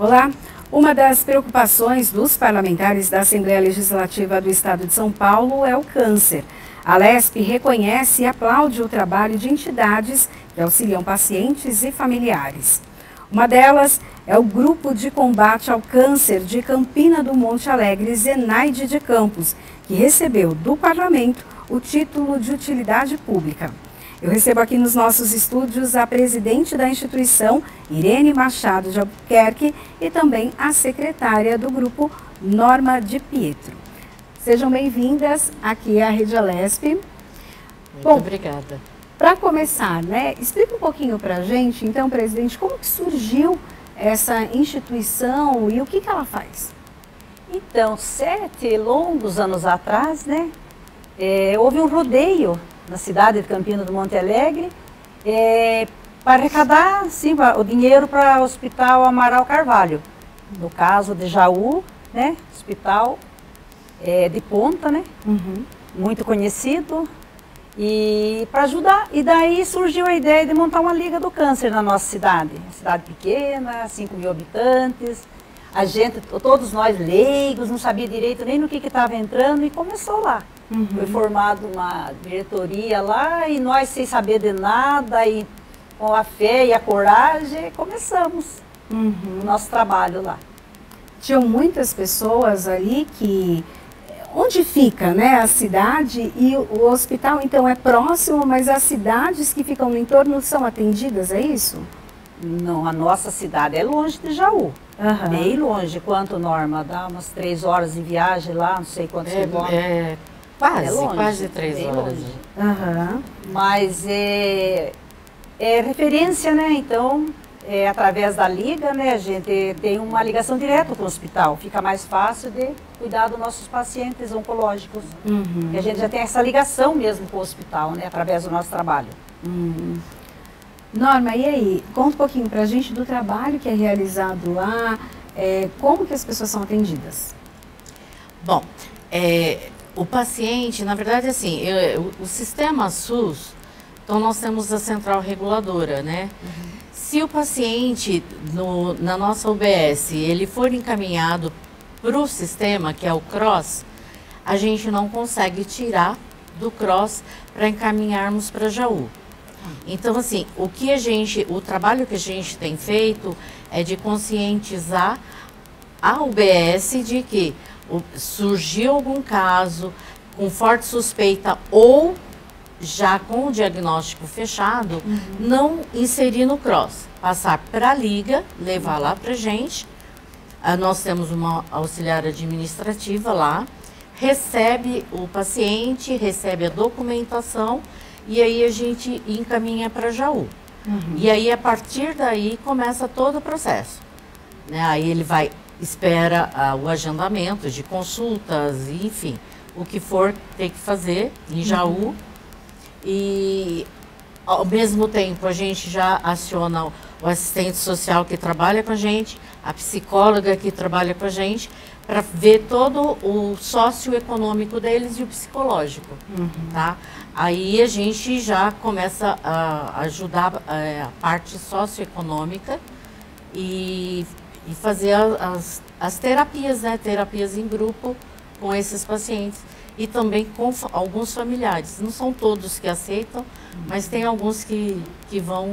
Olá! Uma das preocupações dos parlamentares da Assembleia Legislativa do Estado de São Paulo é o câncer. A Lesp reconhece e aplaude o trabalho de entidades que auxiliam pacientes e familiares. Uma delas é o Grupo de Combate ao Câncer de Campina do Monte Alegre, Zenaide de Campos, que recebeu do Parlamento o título de utilidade pública. Eu recebo aqui nos nossos estúdios a presidente da instituição, Irene Machado de Albuquerque, e também a secretária do grupo, Norma de Pietro. Sejam bem-vindas aqui à Rede Lesp. Muito obrigada. Para começar, explica um pouquinho para a gente, então, presidente, como que surgiu essa instituição e o que ela faz? Então, 7 longos anos atrás, houve um rodeio na cidade de Campina do Monte Alegre para arrecadar o dinheiro para o Hospital Amaral Carvalho. No caso de Jaú, hospital de ponta, muito conhecido, e para ajudar. E daí surgiu a ideia de montar uma Liga do Câncer na nossa cidade. Cidade pequena, 5.000 habitantes. A gente, todos nós leigos, não sabia direito nem no que estava entrando, e começou lá. Foi formada uma diretoria lá e nós, sem saber de nada, e com a fé e a coragem, começamos o nosso trabalho lá. Tinham muitas pessoas ali que... Onde fica a cidade e o hospital, então, é próximo, mas as cidades que ficam no entorno são atendidas, é isso? Não, a nossa cidade é longe de Jaú. Bem longe. Quanto, Norma? Dá umas 3 horas de viagem lá, não sei quantos quilômetros. Quase 3 horas. Mas é referência, então, através da Liga, a gente tem uma ligação direta com o hospital. Fica mais fácil de cuidar dos nossos pacientes oncológicos. E a gente já tem essa ligação mesmo com o hospital, através do nosso trabalho. Norma, e aí? Conta um pouquinho pra gente do trabalho que é realizado lá, como que as pessoas são atendidas? Bom, o paciente, na verdade, assim, o sistema SUS, então nós temos a central reguladora, Se o paciente, na nossa UBS, ele for encaminhado para o sistema, que é o CROSS, a gente não consegue tirar do CROSS para encaminharmos para Jaú. Então, assim, o trabalho que a gente tem feito é de conscientizar a UBS de que surgiu algum caso com forte suspeita ou já com o diagnóstico fechado, não inserir no CROSS, passar para a Liga, levar lá para a gente. Nós temos uma auxiliar administrativa lá, recebe o paciente, recebe a documentação e aí a gente encaminha para Jaú. E aí, a partir daí, começa todo o processo. Aí ele espera o agendamento de consultas, enfim, o que for ter que fazer em Jaú. E, ao mesmo tempo, a gente já aciona o assistente social que trabalha com a gente, a psicóloga que trabalha com a gente, para ver todo o socioeconômico deles e o psicológico, tá? Aí a gente já começa a ajudar a parte socioeconômica e fazer as terapias, terapias em grupo com esses pacientes. E também com alguns familiares. Não são todos que aceitam, mas tem alguns que vão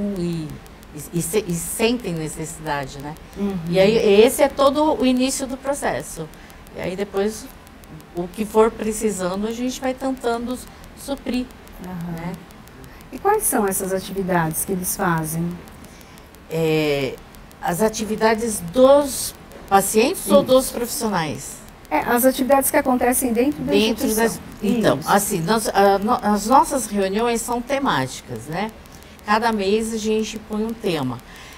e sentem necessidade, E aí, esse é todo o início do processo. E aí, depois, o que for precisando, a gente vai tentando suprir. E quais são essas atividades que eles fazem? As atividades dos pacientes ou dos profissionais? As atividades que acontecem dentro da instituição. Então, assim, as nossas reuniões são temáticas, Cada mês a gente põe um tema.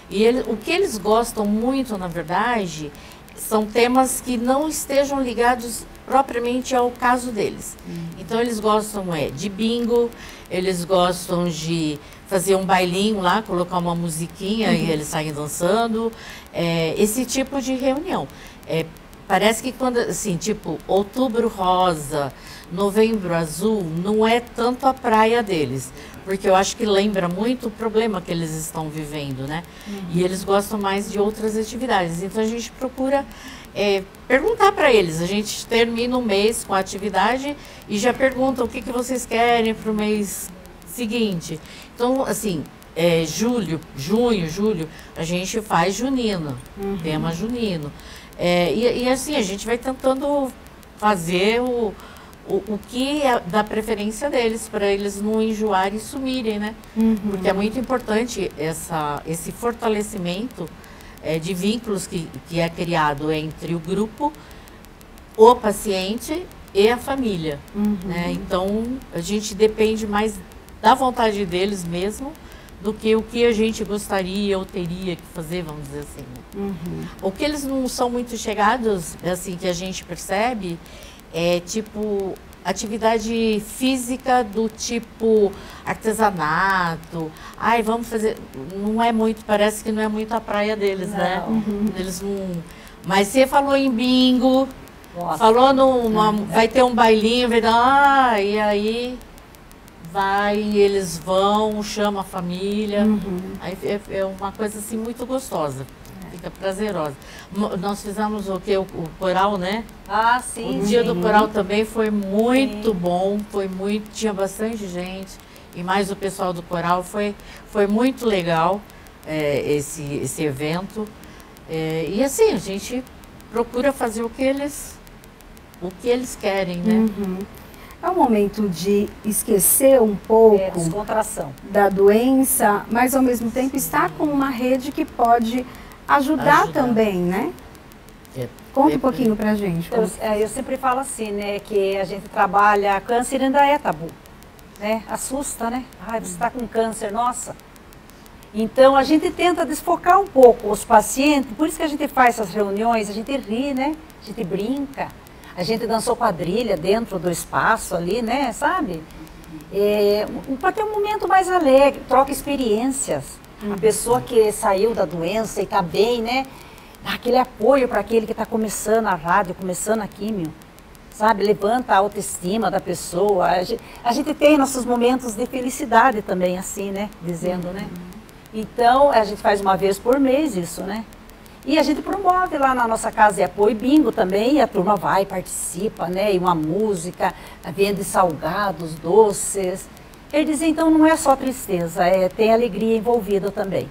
E o que eles gostam muito, na verdade, são temas que não estejam ligados propriamente ao caso deles. Então, eles gostam de bingo, eles gostam de fazer um bailinho lá, colocar uma musiquinha e eles saem dançando. Esse tipo de reunião. parece que quando, assim, tipo, outubro rosa, novembro azul, não é tanto a praia deles. Porque eu acho que lembra muito o problema que eles estão vivendo, né? E eles gostam mais de outras atividades. Então a gente procura perguntar para eles. A gente termina o mês com a atividade e já pergunta o que vocês querem para o mês seguinte. Então, assim, junho, julho, a gente faz junino, tema junino. E assim, a gente vai tentando fazer o que é da preferência deles, para eles não enjoarem e sumirem, né? Porque é muito importante esse fortalecimento de vínculos que é criado entre o grupo, o paciente e a família. Né? Então, a gente depende mais da vontade deles mesmo do que o que a gente gostaria ou teria que fazer, vamos dizer assim. Né? O que eles não são muito chegados, assim, que a gente percebe, tipo atividade física do tipo artesanato. Ai, vamos fazer. Não é muito, parece que não é muito a praia deles, não. Né? Eles não. Mas você falou em bingo, nossa, falou vai ter um bailinho, e aí eles vão, chama a família. Aí é uma coisa assim muito gostosa. Fica prazerosa. Nós fizemos o coral, né? Ah, sim. O dia do coral também foi muito bom, tinha bastante gente. E mais o pessoal do coral, foi muito legal esse evento. E assim, a gente procura fazer o que eles querem, né? É um momento de esquecer um pouco descontração da doença, mas ao mesmo tempo estar com uma rede que pode ajudar também, né? Conta um pouquinho pra gente. Eu sempre falo assim, né, que a gente trabalha, câncer ainda é tabu, né? Assusta, né? Ai, você está com câncer, nossa. Então a gente tenta desfocar um pouco os pacientes, por isso que a gente faz essas reuniões, a gente ri, né? A gente brinca, a gente dançou quadrilha dentro do espaço ali, né? Sabe? Para ter um momento mais alegre, troca experiências. A pessoa que saiu da doença e está bem, né? Dá aquele apoio para aquele que está começando a rádio, começando a químio, sabe? Levanta a autoestima da pessoa. A gente tem nossos momentos de felicidade também, assim, né? Dizendo, né? Então, a gente faz uma vez por mês isso, né? E a gente promove lá na nossa casa de apoio bingo também, e a turma vai, participa, né? E uma música, vende salgados, doces. Quer dizer, então, não é só tristeza, tem alegria envolvida também.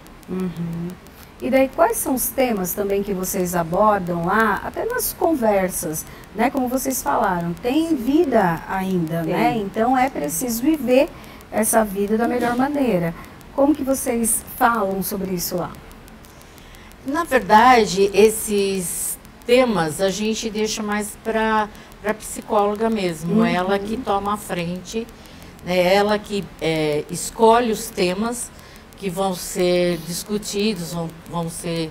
E daí, quais são os temas também que vocês abordam lá, até nas conversas, né? Como vocês falaram, tem vida ainda, né? Então, é preciso viver essa vida da melhor maneira. Como que vocês falam sobre isso lá? Na verdade, esses temas a gente deixa mais para a psicóloga mesmo, ela que toma a frente. Ela que escolhe os temas que vão ser discutidos, vão ser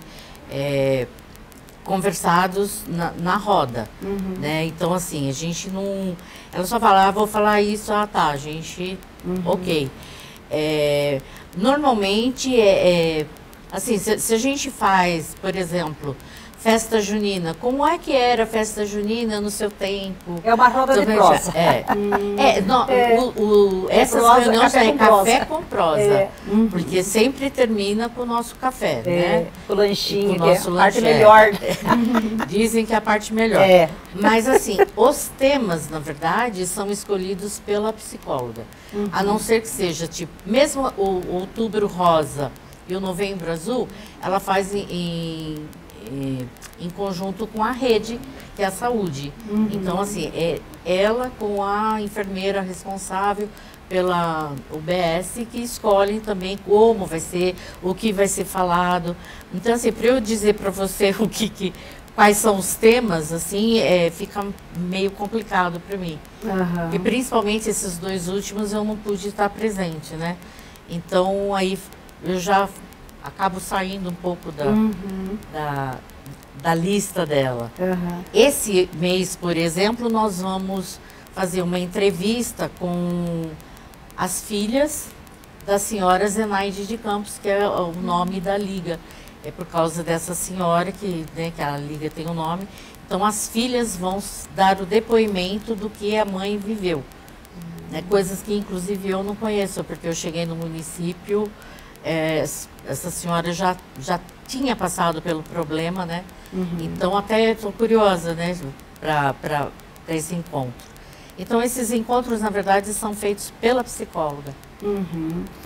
conversados na roda. Né? Então, assim, a gente não... Ela só fala, vou falar isso, tá, a gente... Ok. Normalmente, assim, se a gente faz, por exemplo... Festa junina, como é que era a festa junina no seu tempo? É uma roda de prosa. Essas reuniões é café com prosa, porque sempre termina com o nosso café, né? O lanchinho, com o nosso a parte melhor. Dizem que é a parte melhor. Mas assim, os temas, na verdade, são escolhidos pela psicóloga. A não ser que seja, tipo, mesmo o outubro rosa e o novembro azul, ela faz em conjunto com a rede, que é a saúde. Então, assim, ela com a enfermeira responsável pela UBS que escolhem também como vai ser, o que vai ser falado. Então, assim, para eu dizer para você quais são os temas, assim, fica meio complicado para mim. E principalmente esses dois últimos eu não pude estar presente, né? Então, aí eu já acabo saindo um pouco da lista dela. Esse mês, por exemplo, nós vamos fazer uma entrevista com as filhas da senhora Zenaide de Campos, que é o nome da liga. é por causa dessa senhora que, né, que a Liga tem o nome. Então as filhas vão dar o depoimento do que a mãe viveu. Né, coisas que inclusive eu não conheço, porque eu cheguei no município, essa senhora já tinha passado pelo problema, né? Então até estou curiosa, né, para esse encontro. Então esses encontros, na verdade, são feitos pela psicóloga.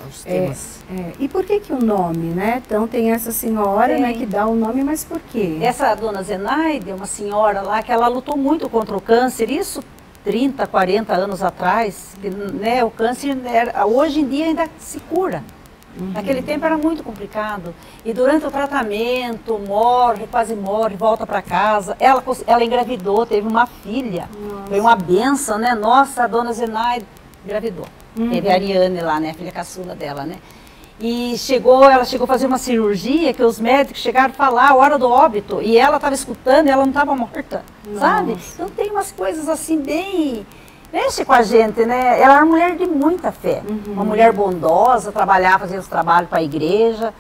Os temas. E por que o nome, né? Então tem essa senhora, né, que dá o nome, mas por quê? Essa dona Zenaide, uma senhora lá, que ela lutou muito contra o câncer, isso 30, 40 anos atrás, que, né, o câncer hoje em dia ainda se cura. Naquele tempo era muito complicado. E durante o tratamento, quase morre, volta para casa. Ela engravidou, teve uma filha. Nossa. Foi uma benção, né? Nossa, a dona Zenaide engravidou. Teve a Ariane lá, né? A filha caçula dela, né? E ela chegou a fazer uma cirurgia que os médicos chegaram a falar a hora do óbito. E ela estava escutando e ela não estava morta, sabe? Então tem umas coisas assim bem... Mexe com a gente, né? Ela era uma mulher de muita fé, uma mulher bondosa, fazia os trabalhos para a igreja,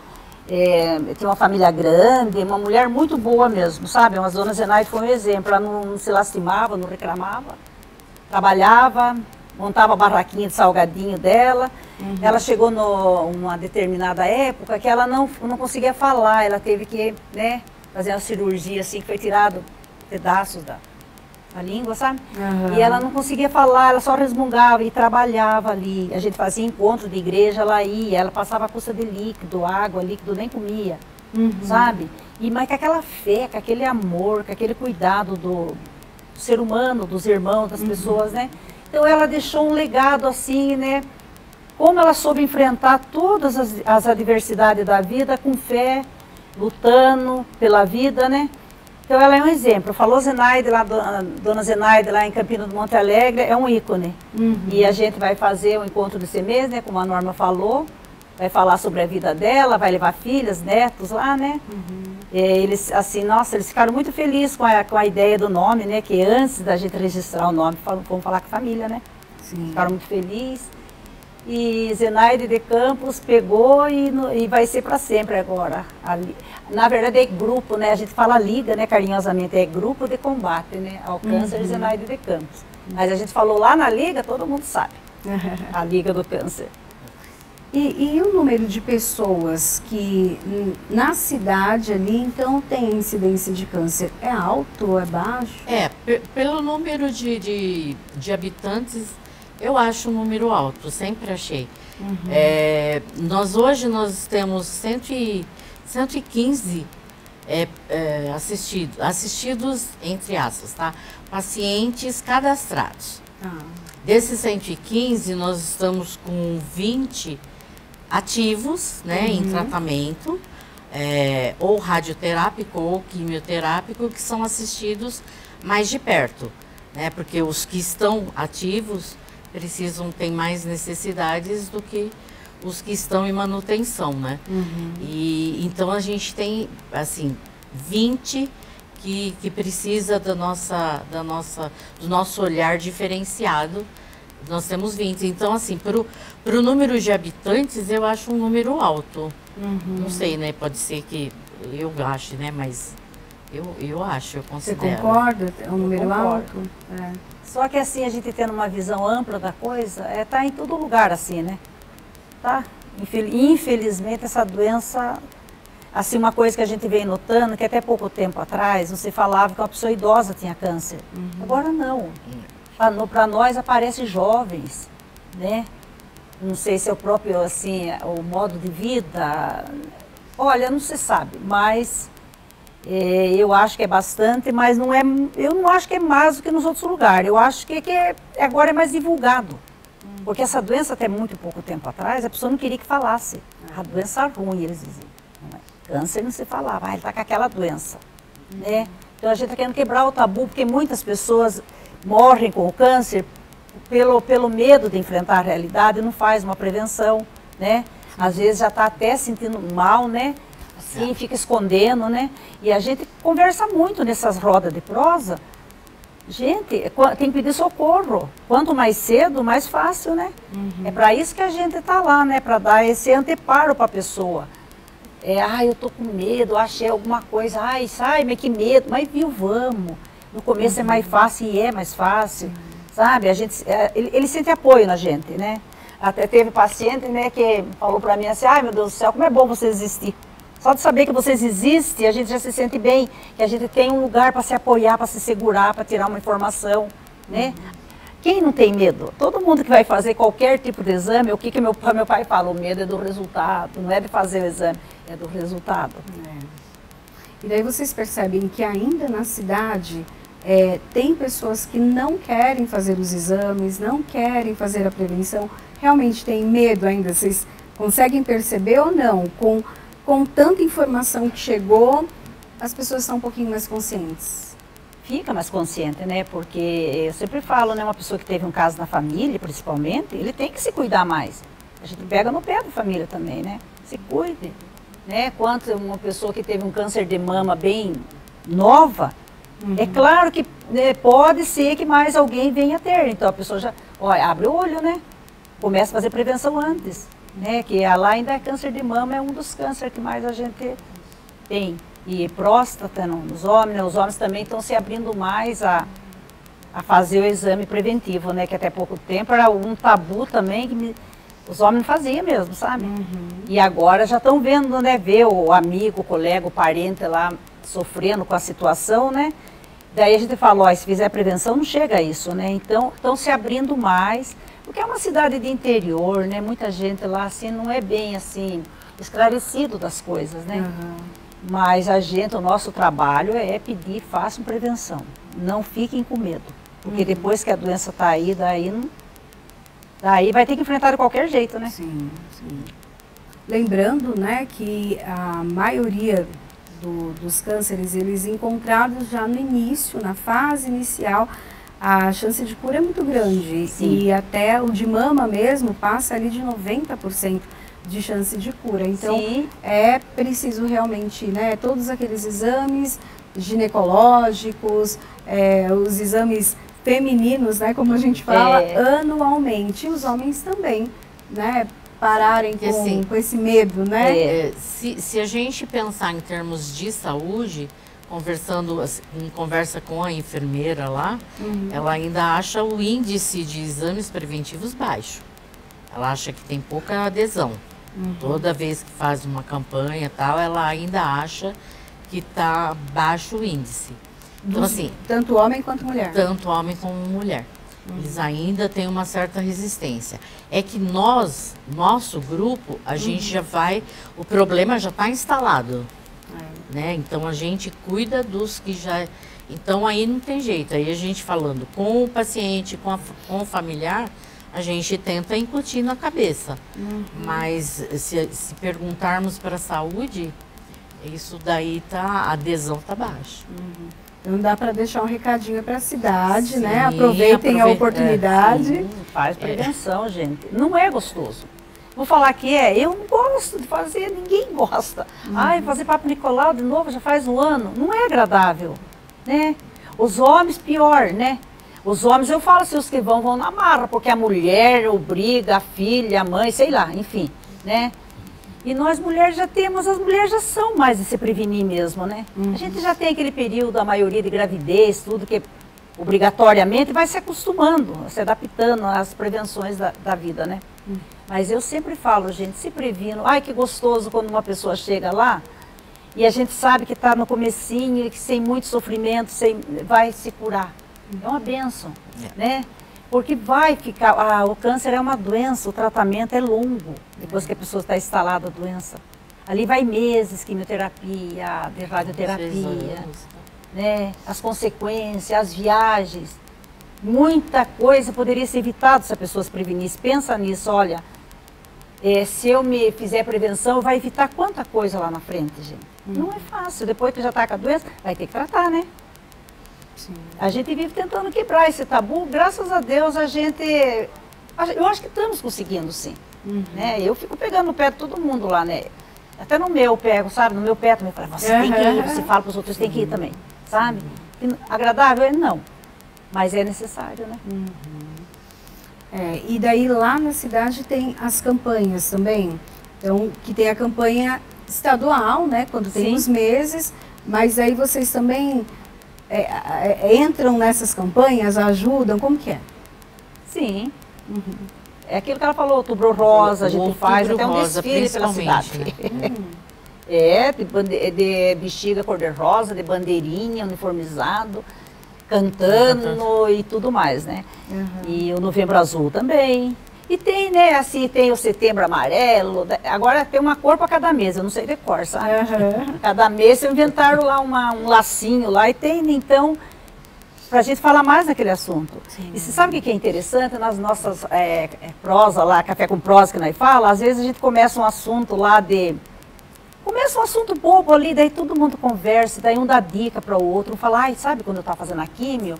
tinha uma família grande, uma mulher muito boa mesmo, sabe? Uma dona Zenaide foi um exemplo, ela não se lastimava, não reclamava, trabalhava, montava a barraquinha de salgadinho dela. Ela chegou numa determinada época que ela não conseguia falar, ela teve que, né, fazer uma cirurgia assim, que foi tirado pedaços a língua, sabe? E ela não conseguia falar, ela só resmungava e trabalhava ali. A gente fazia encontro de igreja, ela ia, ela passava a custa de líquido, água, líquido, nem comia, sabe? Mas com aquela fé, com aquele amor, com aquele cuidado do ser humano, dos irmãos, das pessoas, né? Então ela deixou um legado assim, né? Como ela soube enfrentar todas as adversidades da vida com fé, lutando pela vida, né? Então ela é um exemplo. Falou Zenaide, dona Zenaide lá em Campina do Monte Alegre, é um ícone. E a gente vai fazer o encontro desse mês, né, como a Norma falou, vai falar sobre a vida dela, vai levar filhas, netos lá, né? Eles, assim, nossa, eles ficaram muito felizes com a ideia do nome, né, que antes da gente registrar o nome, vamos falar com a família, né? Sim. Ficaram muito felizes. E Zenaide de Campos pegou e vai ser para sempre agora. Na verdade é grupo, né? A gente fala liga, né, carinhosamente, é grupo de combate, né, ao câncer de Zenaide de Campos. Mas a gente falou lá na liga, todo mundo sabe, a liga do câncer. E o número de pessoas que na cidade ali, então, tem incidência de câncer, é alto ou é baixo? Pelo número de habitantes, eu acho um número alto, sempre achei. Hoje nós temos 115 assistidos, entre aspas, tá? Pacientes cadastrados. Desses 115, nós estamos com 20 ativos, né, em tratamento, ou radioterápico ou quimioterápico, que são assistidos mais de perto, né? Porque os que estão ativos têm mais necessidades do que os que estão em manutenção, né? E então a gente tem, assim, 20 que precisa do nosso olhar diferenciado. Nós temos 20. Então, assim, pro número de habitantes, eu acho um número alto. Não sei, né? Pode ser que eu ache, né? Mas eu acho, eu considero. Você concorda? É um número alto? Só que assim, a gente tendo uma visão ampla da coisa, tá em todo lugar assim, né? Tá? Infelizmente, essa doença, assim, uma coisa que a gente vem notando, que até pouco tempo atrás, você falava que uma pessoa idosa tinha câncer. Agora não. Para nós aparece jovens, né? Não sei se é o próprio, assim, o modo de vida. Olha, não se sabe, mas eu acho que é bastante, mas não é, eu não acho que é mais do que nos outros lugares. Eu acho que agora é mais divulgado. Porque essa doença, até muito pouco tempo atrás, a pessoa não queria que falasse. A doença ruim, eles diziam. Câncer não se falava, ele está com aquela doença. Né? Então a gente está querendo quebrar o tabu, porque muitas pessoas morrem com o câncer pelo medo de enfrentar a realidade, não faz uma prevenção, né? Às vezes já está até sentindo mal, né? Assim, fica escondendo, né? E a gente conversa muito nessas rodas de prosa. Gente, tem que pedir socorro. Quanto mais cedo, mais fácil, né? É para isso que a gente está lá, né? Para dar esse anteparo para a pessoa. Eu tô com medo, achei alguma coisa, sai, mas que medo, mas viu, vamos. No começo é mais fácil e é mais fácil, sabe? A gente, ele sente apoio na gente, né? Até teve paciente, né, que falou para mim assim, meu Deus do céu, como é bom vocês existir. Só de saber que vocês existem, a gente já se sente bem, que a gente tem um lugar para se apoiar, para se segurar, para tirar uma informação, né? Quem não tem medo? Todo mundo que vai fazer qualquer tipo de exame, o que meu pai fala, o medo é do resultado, não é de fazer o exame, é do resultado. E daí vocês percebem que ainda na cidade tem pessoas que não querem fazer os exames, não querem fazer a prevenção, realmente tem medo ainda, vocês conseguem perceber ou não? Com tanta informação que chegou, as pessoas estão um pouquinho mais conscientes. Fica mais consciente, né? Porque eu sempre falo, né? Uma pessoa que teve um caso na família, principalmente, ele tem que se cuidar mais. A gente pega no pé da família também, né? Se cuide, né? Quanto uma pessoa que teve um câncer de mama bem nova, é claro que pode ser que mais alguém venha ter. Então a pessoa já, abre o olho, né? Começa a fazer prevenção antes, né? Que lá ainda é câncer de mama, é um dos cânceres que mais a gente tem. E próstata nos homens, né? Os homens também estão se abrindo mais a fazer o exame preventivo, né? Que até pouco tempo era um tabu também, que os homens não faziam mesmo, sabe? E agora já estão vendo, né? Ver o amigo, o colega, o parente lá sofrendo com a situação, né? Daí a gente fala, se fizer prevenção não chega a isso, né? Então estão se abrindo mais, porque é uma cidade de interior, né? Muita gente lá assim não é bem assim esclarecido das coisas, né? Mas o nosso trabalho é pedir, façam prevenção. Não fiquem com medo. Porque depois que a doença está aí, daí vai ter que enfrentar de qualquer jeito, né? Sim. Lembrando, né, que a maioria dos cânceres, eles encontrados já no início, na fase inicial, a chance de cura é muito grande. Sim. E até o de mama mesmo passa ali de 90%. De chance de cura. Então, é preciso realmente, né, todos aqueles exames ginecológicos, os exames femininos, né, como a gente fala, anualmente. Os homens também, né, pararem com esse medo, né? Se a gente pensar em termos de saúde, conversa com a enfermeira lá, ela ainda acha o índice de exames preventivos baixo. Ela acha que tem pouca adesão. Toda vez que faz uma campanha e tal, ela ainda acha que está baixo o índice. Então, assim, tanto homem quanto mulher. Tanto homem como mulher. Eles ainda têm uma certa resistência. É que nosso grupo, a gente já vai, o problema já está instalado. Né? Então a gente cuida dos que já... Então aí não tem jeito. Aí a gente falando com o paciente, com o familiar, a gente tenta incutir na cabeça. Mas se perguntarmos para a saúde, isso daí a adesão está baixa. Não dá para deixar um recadinho para a cidade, né? Aproveitem a oportunidade. Faz prevenção, gente. Não é gostoso. Vou falar que eu não gosto de fazer, ninguém gosta. Fazer Papa Nicolau de novo já faz um ano. Não é agradável, né? Os homens, pior, né? Os homens, eu falo assim, os que vão na marra, porque a mulher obriga, a filha, a mãe, sei lá, enfim, né? E nós mulheres já temos, as mulheres já são mais de se prevenir mesmo, né? A gente já tem aquele período, a maioria de gravidez, tudo que obrigatoriamente vai se acostumando, se adaptando às prevenções da vida, né? Mas eu sempre falo, gente, se previno. Que gostoso quando uma pessoa chega lá e a gente sabe que está no comecinho, que sem muito sofrimento, vai se curar. É uma bênção, né? Porque vai ficar, o câncer é uma doença, o tratamento é longo, depois que a pessoa está instalada a doença. Ali vai meses, quimioterapia, de radioterapia, né? As consequências, as viagens. Muita coisa poderia ser evitada se a pessoa se prevenisse. Pensa nisso, olha, se eu me fizer prevenção, vai evitar quanta coisa lá na frente, gente. Não é fácil, depois que já está com a doença, vai ter que tratar, né? Sim. A gente vive tentando quebrar esse tabu, graças a Deus eu acho que estamos conseguindo, sim. Né? Eu fico pegando no pé de todo mundo lá, né? Até no meu pego, sabe? No meu pé também, falo, você tem que ir, você fala para os outros, tem que ir também, sabe? Agradável não, mas é necessário, né? E daí lá na cidade tem as campanhas também, então que tem a campanha estadual, né, quando tem Sim. os meses, mas aí vocês também entram nessas campanhas, ajudam, como que é? Sim. É aquilo que ela falou, Outubro Rosa, a gente faz até um Rosa, desfile pela cidade. né? De bexiga cor-de-rosa, de bandeirinha, uniformizado, cantando e tudo mais, né? E o Novembro Azul também. E tem, né, assim, tem o Setembro Amarelo, agora tem uma cor para cada mês, eu não sei de cor, sabe? Cada mês inventaram lá um lacinho lá e tem, então, para a gente falar mais naquele assunto. Sim. E você sabe o que é interessante? Nas nossas prosa lá, café com prosa que nós fala, às vezes a gente começa um assunto lá começa um assunto bobo ali, daí todo mundo conversa, daí um dá dica para o outro, um fala, ai, sabe quando eu estava fazendo a químio,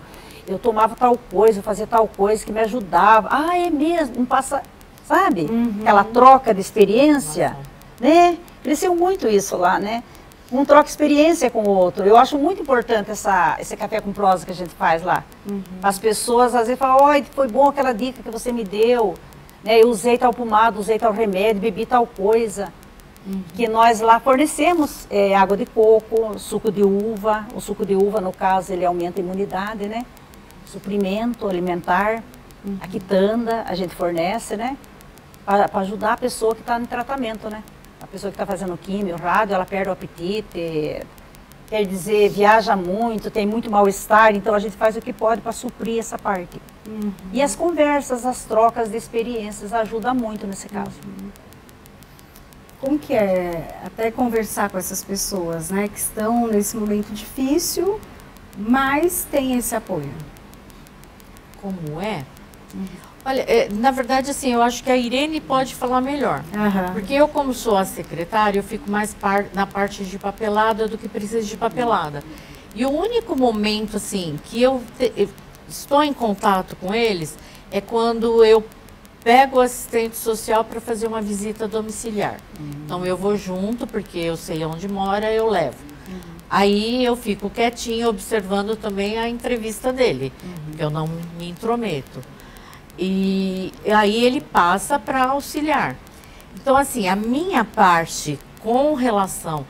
eu tomava tal coisa, eu fazia tal coisa que me ajudava. Ah, é mesmo, não passa, sabe? Aquela troca de experiência, né? Cresceu muito isso lá, né? Um troca experiência com o outro. Eu acho muito importante esse café com prosa que a gente faz lá. As pessoas às vezes falam, oi, foi bom aquela dica que você me deu, né? Eu usei tal pomada, usei tal remédio, bebi tal coisa. Que nós lá fornecemos água de coco, suco de uva. O suco de uva, no caso, ele aumenta a imunidade, né? Suprimento alimentar, a quitanda a gente fornece, né? Para ajudar a pessoa que está no tratamento, né? A pessoa que está fazendo químio, rádio, ela perde o apetite, quer dizer, viaja muito, tem muito mal-estar, então a gente faz o que pode para suprir essa parte. E as conversas, as trocas de experiências ajudam muito nesse caso. Como que é até conversar com essas pessoas, né, que estão nesse momento difícil, mas tem esse apoio? Como é? Olha, na verdade, assim, eu acho que a Irene pode falar melhor. Porque eu, como sou a secretária, eu fico mais na parte de papelada do que precisa de papelada. E o único momento, assim, que eu estou em contato com eles é quando eu pego o assistente social para fazer uma visita domiciliar. Então, eu vou junto, porque eu sei onde mora, eu levo. Aí eu fico quietinho observando também a entrevista dele, que eu não me intrometo. E aí ele passa para auxiliar. Então, assim, a minha parte com relação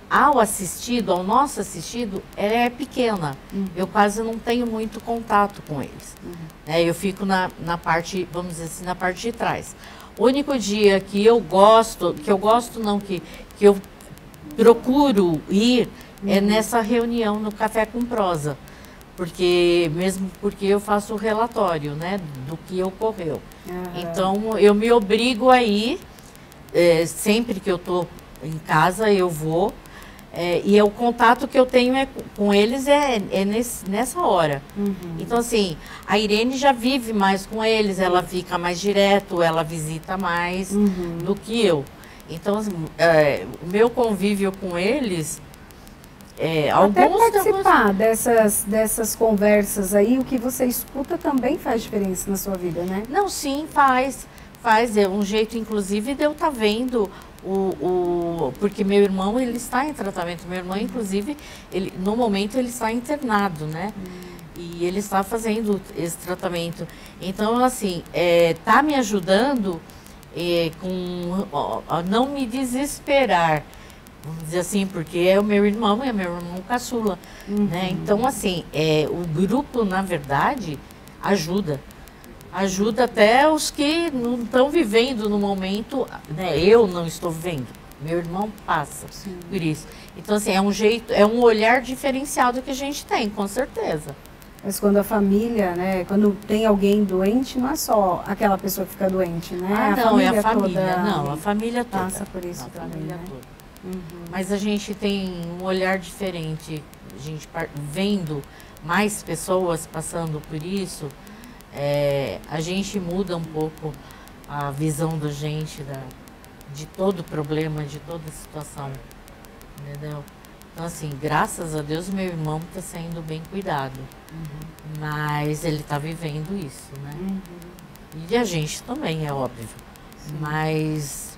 ao assistido, ao nosso assistido, ela é pequena. Eu quase não tenho muito contato com eles. Eu fico na parte, vamos dizer assim, na parte de trás. O único dia que eu gosto não, que eu procuro ir, é nessa reunião no Café com Prosa, mesmo porque eu faço o relatório, né, do que ocorreu. Então, eu me obrigo a ir, sempre que eu estou em casa, eu vou, e o contato que eu tenho com eles nessa hora. Então, assim, a Irene já vive mais com eles, ela fica mais direto, ela visita mais do que eu. Então, assim, o meu convívio com eles... Até participar dessas conversas aí, o que você escuta também faz diferença na sua vida, né? Não, sim, faz. É um jeito, inclusive, de eu estar vendo porque meu irmão, ele está em tratamento. Meu irmão, inclusive, no momento, ele está internado, né? E ele está fazendo esse tratamento. Então, assim, tá me ajudando a não me desesperar. Vamos dizer assim, porque é o meu irmão caçula, né? Então, assim, o grupo, na verdade, ajuda. Ajuda até os que não estão vivendo no momento, né? Eu não estou vivendo, meu irmão passa por isso. Então, assim, é um olhar diferenciado que a gente tem, com certeza. Mas quando a família, né, quando tem alguém doente, não é só aquela pessoa que fica doente, né? Ah, não, é a família, toda não, a família toda. passa por isso também, família né? toda. Mas a gente tem um olhar diferente, a gente vendo mais pessoas passando por isso, a gente muda um pouco a visão da gente, de todo problema, de toda situação, entendeu? Então, assim, graças a Deus, meu irmão está sendo bem cuidado, mas ele está vivendo isso, né? E a gente também, é óbvio, mas...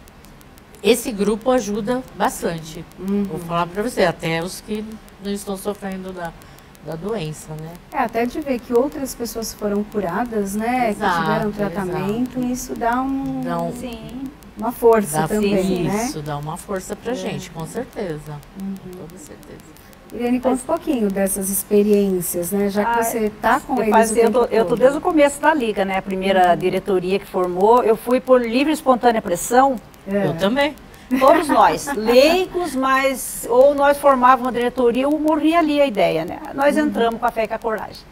Esse grupo ajuda bastante. Vou falar para você, até os que não estão sofrendo da doença, né? Até de ver que outras pessoas foram curadas, né? Exato, que tiveram tratamento, exato. isso dá Sim. uma força Dá também, né? isso, dá uma força pra gente, com certeza. Com toda certeza. Irene, conta um pouquinho dessas experiências, né? Já que você está com eles eu tô desde o começo da Liga, né? A primeira diretoria que formou, eu fui por livre e espontânea pressão. Eu também. Todos nós, leigos, mas ou nós formávamos uma diretoria ou morria ali a ideia, né? Nós entramos com a fé e com a coragem.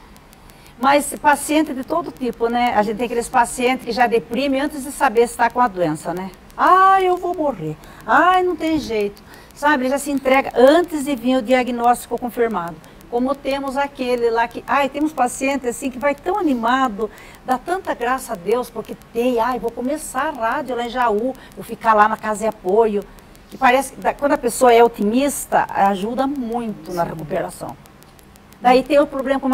Mas paciente de todo tipo, né? A gente tem aqueles pacientes que já deprimem antes de saber se está com a doença, né? Ah, eu vou morrer. Ah, não tem jeito. Sabe, ele já se entrega antes de vir o diagnóstico confirmado. Como temos aquele lá que, temos pacientes assim que vai tão animado, dá tanta graça a Deus, porque vou começar a rádio lá em Jaú, vou ficar lá na casa de apoio. E parece que quando a pessoa é otimista, ajuda muito na recuperação. Daí tem o problema com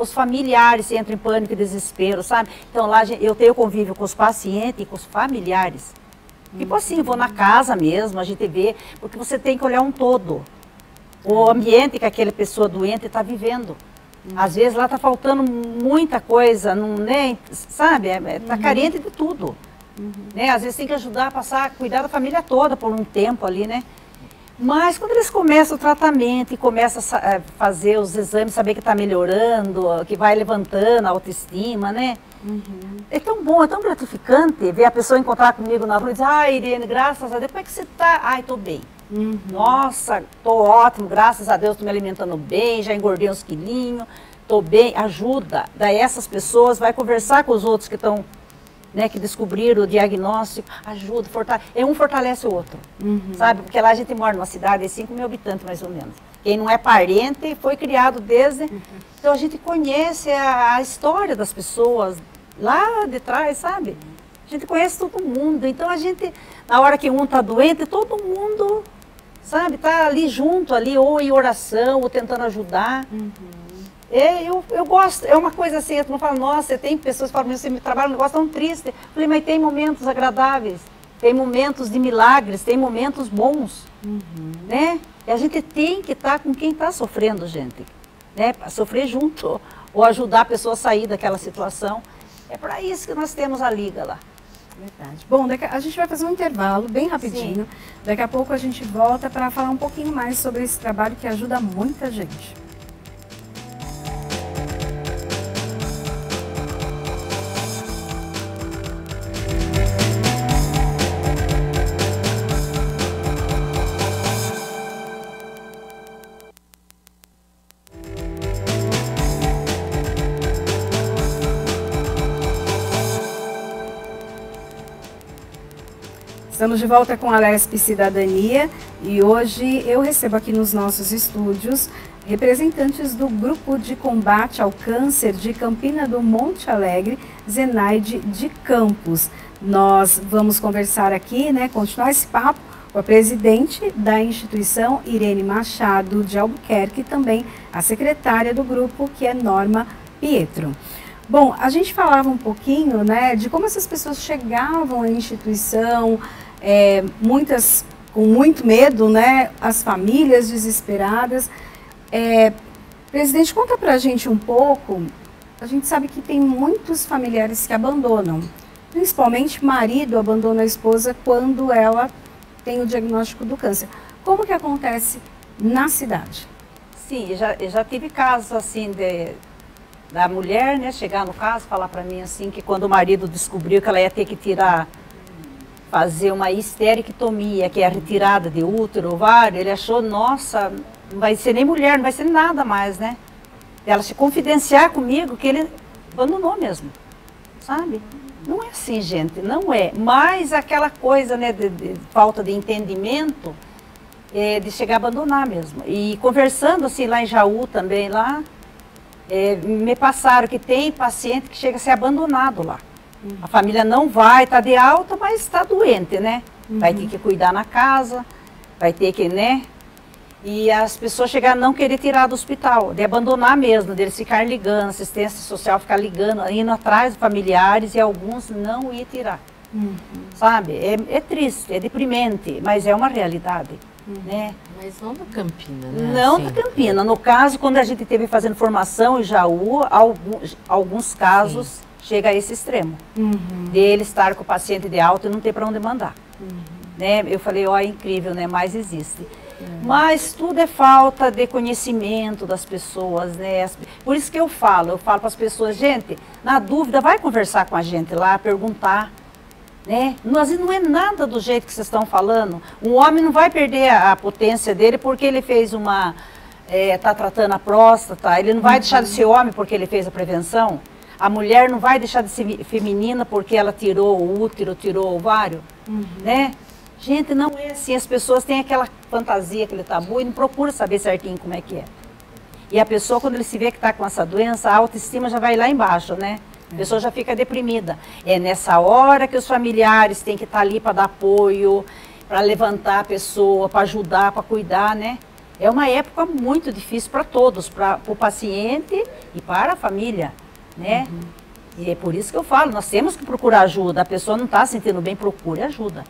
os familiares entram em pânico e desespero, sabe? Então lá eu tenho convívio com os pacientes e com os familiares. Tipo assim, vou na casa mesmo, a gente vê, porque você tem que olhar um todo. O ambiente que aquela pessoa doente está vivendo. Às vezes lá está faltando muita coisa, não, né, sabe? Está carente de tudo. Né? Às vezes tem que ajudar a cuidar da família toda por um tempo ali, né? Mas quando eles começam o tratamento e começam a fazer os exames, saber que está melhorando, que vai levantando a autoestima, né? É tão bom, é tão gratificante ver a pessoa encontrar comigo na rua e dizer, Irene, graças a Deus, como é que você está? Estou bem. Nossa, estou ótimo, graças a Deus, estou me alimentando bem, já engordei uns quilinhos, estou bem, ajuda. Daí essas pessoas vai conversar com os outros que estão, né, que descobriram o diagnóstico, ajuda, um fortalece o outro, sabe? Porque lá a gente mora numa cidade de 5 mil habitantes, mais ou menos. Quem não é parente foi criado desde... Então a gente conhece a história das pessoas lá de trás, sabe? A gente conhece todo mundo, então a gente, na hora que um está doente, todo mundo, sabe, está ali junto, ali, ou em oração, ou tentando ajudar. Eu gosto, é uma coisa assim, eu não falo, nossa, tem pessoas que falam, você trabalha um negócio tão triste. Eu falei, mas tem momentos agradáveis, tem momentos de milagres, tem momentos bons, né? E a gente tem que estar com quem está sofrendo, gente, né? Para sofrer junto, ou ajudar a pessoa a sair daquela situação. É para isso que nós temos a Liga lá. Verdade. Bom, a gente vai fazer um intervalo bem rapidinho. Sim. Daqui a pouco a gente volta para falar um pouquinho mais sobre esse trabalho que ajuda muita gente. Estamos de volta com a Lesp Cidadania e hoje eu recebo aqui nos nossos estúdios representantes do Grupo de Combate ao Câncer de Campina do Monte Alegre, Zenaide de Campos. Nós vamos conversar aqui, né, continuar esse papo com a presidente da instituição, Irene Machado de Albuquerque, e também a secretária do grupo, que é Norma Pietro. Bom, a gente falava um pouquinho, né, de como essas pessoas chegavam à instituição, muitas com muito medo, né, as famílias desesperadas. Presidente, conta pra gente um pouco, a gente sabe que tem muitos familiares que abandonam, principalmente marido abandona a esposa quando ela tem o diagnóstico do câncer. Como que acontece na cidade? Sim, eu já tive casos assim da mulher, né, chegar no caso, falar para mim assim, que quando o marido descobriu que ela ia ter que fazer uma histerectomia, que é a retirada de útero, ovário, ele achou, nossa, não vai ser nem mulher, não vai ser nada mais, né? Ela se confidenciar comigo que ele abandonou mesmo, sabe? Não é assim, gente, não é. Mas aquela coisa, né, de falta de entendimento, de chegar a abandonar mesmo. E conversando assim lá em Jaú também, lá, me passaram que tem paciente que chega a ser abandonado lá. A família não vai, está de alta, mas está doente, né? Vai ter que cuidar na casa, vai ter que, né? E as pessoas chegaram a não querer tirar do hospital, de abandonar mesmo, deles ficar ligando, assistência social ficar ligando, indo atrás de familiares e alguns não iam tirar. Sabe? É triste, é deprimente, mas é uma realidade. né? Mas não da Campina, né? Não assim, da Campina. No caso, quando a gente teve fazendo formação em Jaú, alguns casos chega a esse extremo. Dele estar com o paciente de alta e não ter para onde mandar. Né? Eu falei, ó, é incrível, né? Mas existe. Mas tudo é falta de conhecimento das pessoas, né? Por isso que eu falo para as pessoas, gente, na dúvida, vai conversar com a gente lá, perguntar. Né? Às vezes não é nada do jeito que vocês estão falando. Um homem não vai perder a potência dele porque ele fez está tratando a próstata, ele não vai deixar de ser homem porque ele fez a prevenção. A mulher não vai deixar de ser feminina porque ela tirou o útero, tirou o ovário, né? Gente, não é assim, as pessoas têm aquela fantasia, aquele tabu e não procuram saber certinho como é que é. E a pessoa, quando ele se vê que está com essa doença, a autoestima já vai lá embaixo, né? A pessoa já fica deprimida. É nessa hora que os familiares têm que estar ali para dar apoio, para levantar a pessoa, para ajudar, para cuidar, né? É uma época muito difícil para todos, para o paciente e para a família, né? E é por isso que eu falo, nós temos que procurar ajuda. A pessoa não está se sentindo bem, procure ajuda.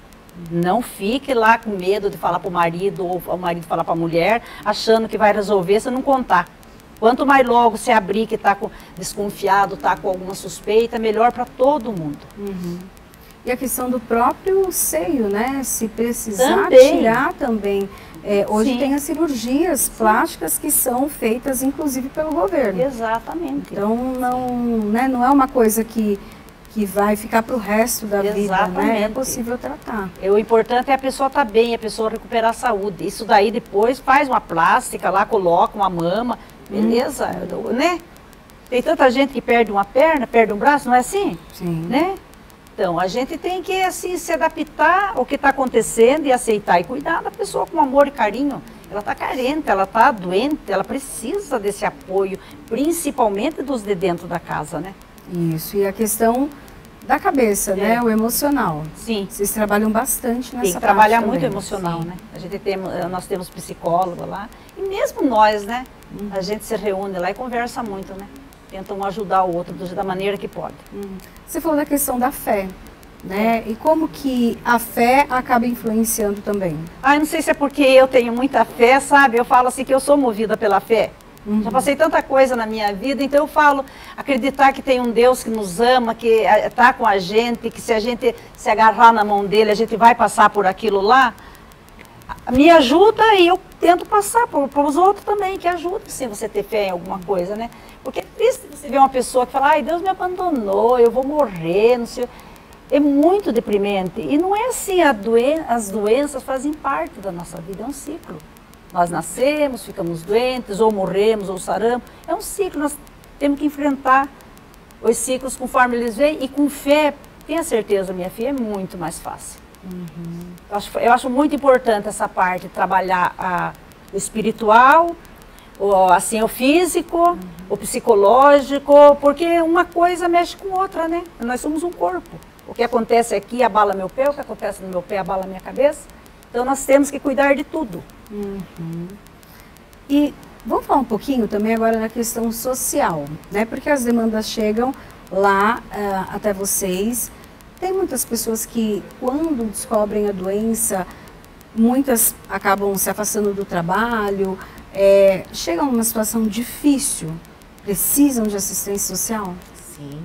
Não fique lá com medo de falar para o marido ou o marido falar para a mulher, achando que vai resolver se não contar. Quanto mais logo se abrir que está desconfiado, está com alguma suspeita, melhor para todo mundo. E a questão do próprio seio, né? Se precisar Também. tirar também. Hoje Sim. tem as cirurgias plásticas que são feitas, inclusive, pelo governo. Exatamente. Então, não é uma coisa que vai ficar para o resto da vida, né? É Exatamente. possível tratar. O importante é a pessoa estar bem, a pessoa recuperar a saúde. Isso daí depois faz uma plástica lá, coloca uma mama, beleza, né? Tem tanta gente que perde uma perna, perde um braço, não é assim? Sim. Né? Então, a gente tem que assim, se adaptar ao que está acontecendo e aceitar e cuidar da pessoa com amor e carinho. Ela está carente, ela está doente, ela precisa desse apoio, principalmente dos de dentro da casa, né? Isso, e a questão da cabeça, né? O emocional. Sim. Vocês trabalham bastante nessa Tem que parte trabalhar também. muito emocional, né? Nós temos psicólogo lá, e mesmo nós, né? A gente se reúne lá e conversa muito, né? Tenta um ajudar o outro da maneira que pode. Você falou da questão da fé, né? E como que a fé acaba influenciando também? Eu não sei se é porque eu tenho muita fé, sabe? Eu falo assim que eu sou movida pela fé. Já passei tanta coisa na minha vida, então eu falo, acreditar que tem um Deus que nos ama, que está com a gente, que se a gente se agarrar na mão dele, a gente vai passar por aquilo lá, me ajuda e eu tento passar para os outros também, que ajuda sim você ter fé em alguma coisa, né? Porque é triste você ver uma pessoa que fala, ai, Deus me abandonou, eu vou morrer, não sei. É muito deprimente. E não é assim, as doenças fazem parte da nossa vida, é um ciclo. Nós nascemos, ficamos doentes, ou morremos, ou saramos. É um ciclo, nós temos que enfrentar os ciclos conforme eles vêm. E com fé, tenha certeza, minha filha, é muito mais fácil. Eu acho muito importante essa parte, trabalhar o espiritual, o físico, o psicológico, porque uma coisa mexe com outra, né? Nós somos um corpo. O que acontece aqui abala meu pé, o que acontece no meu pé abala minha cabeça. Então nós temos que cuidar de tudo. E vamos falar um pouquinho também agora na questão social, né? Porque as demandas chegam lá até vocês. Tem muitas pessoas que, quando descobrem a doença, muitas acabam se afastando do trabalho, chegam numa situação difícil, precisam de assistência social? Sim,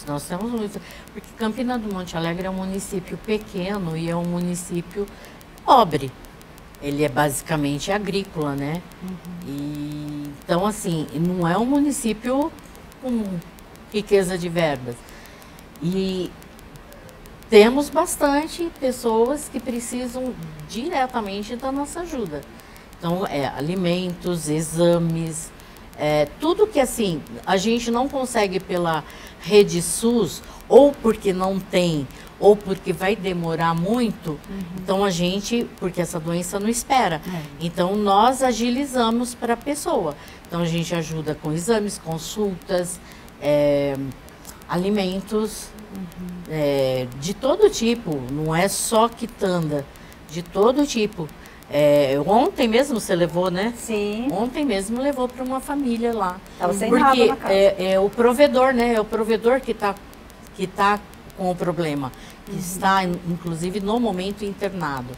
nós temos muito. Porque Campina do Monte Alegre é um município pequeno e é um município pobre. Ele é basicamente agrícola, né? Então, assim, não é um município com riqueza de verbas. E temos bastante pessoas que precisam diretamente da nossa ajuda. Então, alimentos, exames, tudo que, assim, a gente não consegue pela rede SUS, ou porque não tem, ou porque vai demorar muito, então porque essa doença não espera. Então, nós agilizamos para a pessoa. Então, a gente ajuda com exames, consultas, alimentos, de todo tipo, não é só quitanda, de todo tipo. Ontem mesmo você levou, né? Sim. Ontem mesmo levou para uma família lá. Estava sem porque nada na casa. É o provedor, né? É o provedor que tá com o problema, que está, inclusive, no momento internado.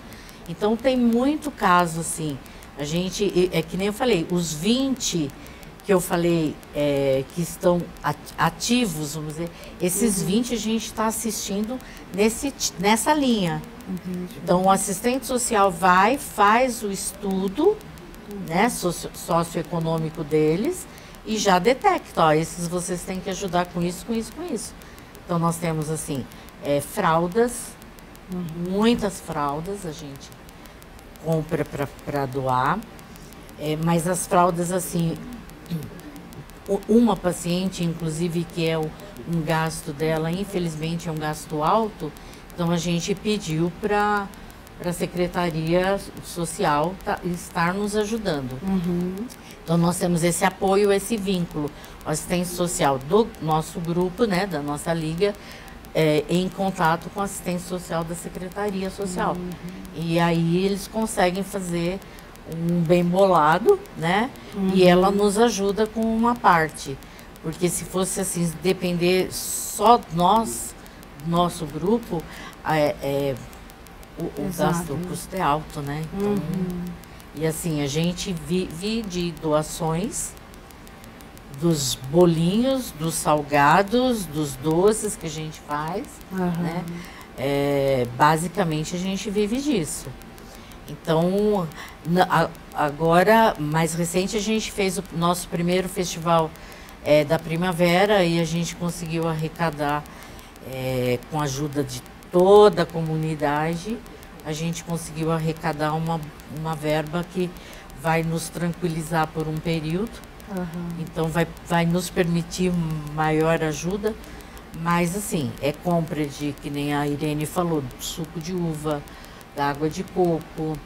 Então tem muito caso assim. A gente, é que nem eu falei, os 20 que eu falei que estão ativos, vamos dizer, esses 20 a gente está assistindo nessa linha. Então o assistente social faz o estudo, né, socioeconômico deles e já detecta, ó, esses vocês têm que ajudar com isso, com isso, com isso. Então nós temos assim, fraldas, muitas fraldas a gente compra para doar, mas as fraldas assim, uma paciente, inclusive, que é um gasto dela, infelizmente é um gasto alto, então a gente pediu para a Secretaria Social estar nos ajudando. Então nós temos esse apoio, esse vínculo. O assistente social do nosso grupo, né, da nossa liga, em contato com o assistente social da Secretaria Social. E aí eles conseguem fazer um bem bolado, né? E ela nos ajuda com uma parte. Porque se fosse assim, depender só nós, nosso grupo, o gasto, o custo é alto, né? Então, e assim, a gente vive de doações dos bolinhos, dos salgados, dos doces que a gente faz, né? Basicamente a gente vive disso. Então, agora, mais recente, a gente fez o nosso primeiro festival da primavera e a gente conseguiu arrecadar, com a ajuda de toda a comunidade, a gente conseguiu arrecadar uma verba que vai nos tranquilizar por um período. Então, vai nos permitir maior ajuda, mas assim, compra de, que nem a Irene falou, suco de uva, da água de coco,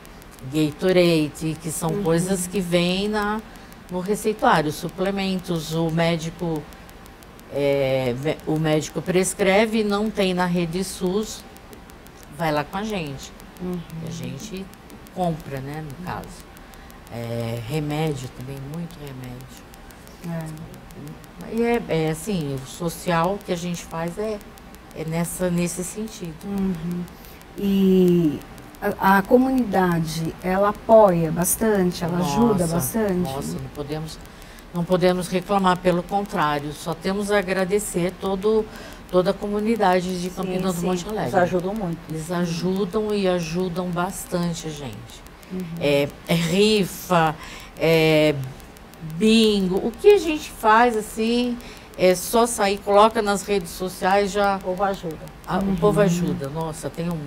Gatorade, que são coisas que vêm no receituário, suplementos, o médico prescreve, não tem na rede SUS, vai lá com a gente. A gente compra, né, no caso. Remédio também, muito remédio. E assim, o social que a gente faz é nesse sentido. E a comunidade, ela apoia bastante, ela ajuda bastante? Nossa, não podemos reclamar, pelo contrário, só temos a agradecer toda a comunidade de Campina do Monte Alegre. Eles ajudam muito. Eles ajudam e ajudam bastante a gente. Rifa, bingo, o que a gente faz assim, é só sair, coloca nas redes sociais, já... O povo ajuda. O povo ajuda. Nossa, tem um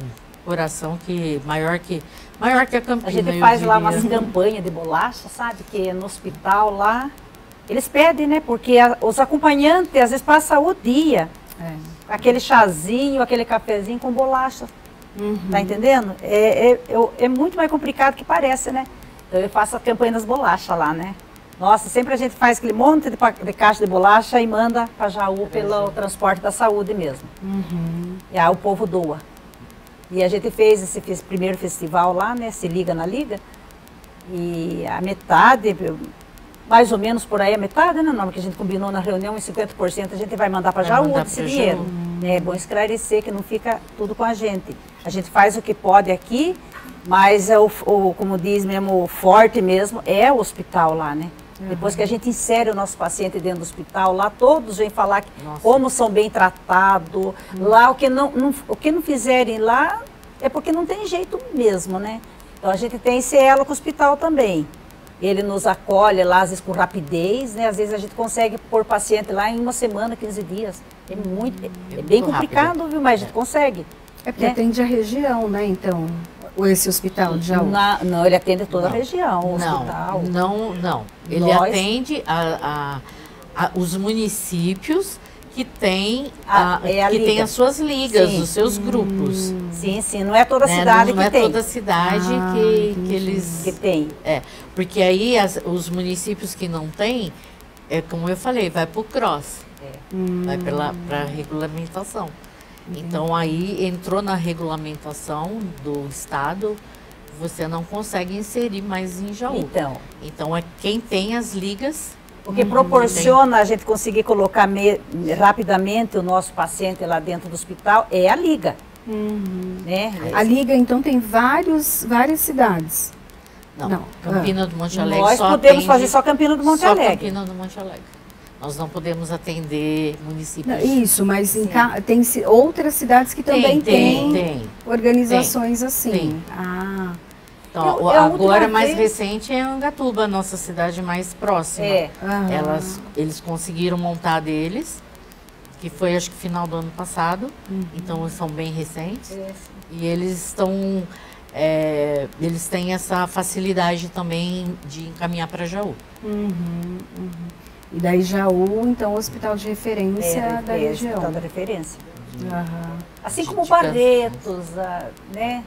coração que maior que a Campina. A gente faz lá umas campanhas de bolacha, sabe? Que no hospital lá, eles pedem, né? Porque os acompanhantes às vezes passam o dia. Aquele chazinho, aquele cafezinho com bolacha. Tá entendendo? É muito mais complicado que parece, né? Então eu faço a campanha das bolachas lá, né? Nossa, sempre a gente faz aquele monte de caixa de bolacha e manda para Jaú pelo transporte da saúde mesmo. E aí o povo doa. E a gente fez esse primeiro festival lá, né? Se Liga na Liga. E a metade, mais ou menos por aí a metade, né? Não, que a gente combinou na reunião, em 50% a gente vai mandar para Jaú esse dinheiro. É bom esclarecer que não fica tudo com a gente. A gente faz o que pode aqui, mas como diz mesmo, o forte mesmo é o hospital lá, né? Depois que a gente insere o nosso paciente dentro do hospital, lá todos vêm falar como são bem tratados. Lá o que não fizerem lá é porque não tem jeito mesmo, né? Então a gente tem esse elo com o hospital também. Ele nos acolhe lá, às vezes com rapidez, né? Às vezes a gente consegue pôr paciente lá em 1 semana, 15 dias. É bem complicado, rápido. Viu? Mas a gente consegue. Porque atende a região, né? Então, esse hospital de Jaú. Não, ele atende toda a região, o hospital. Não. Ele atende os municípios que têm as suas ligas, os seus grupos. Sim, não é toda a cidade que tem. Não é toda a cidade que eles... Que tem. Porque aí os municípios que não têm, como eu falei, vai para o CROSS, vai para a regulamentação. Então aí entrou na regulamentação do estado, você não consegue inserir mais em Jaú. Então quem tem as ligas... O que proporciona a gente conseguir colocar rapidamente o nosso paciente lá dentro do hospital é a liga. Né? A Liga, então, tem várias cidades. Não, Campina do Monte Alegre Nós só podemos atende, fazer só Campina do Monte só Alegre. Campina do Monte Alegre. Nós não podemos atender municípios. Isso, mas tem outras cidades que também têm tem. organizações assim. Tem. Ah, Então, agora mais recente é Angatuba, a nossa cidade mais próxima. Eles conseguiram montar deles, que foi acho que final do ano passado, então eles são bem recentes. E eles estão, eles têm essa facilidade também de encaminhar para Jaú. E daí Jaú, então, o hospital de referência da região. Hospital da referência. Assim como De Barretos, né?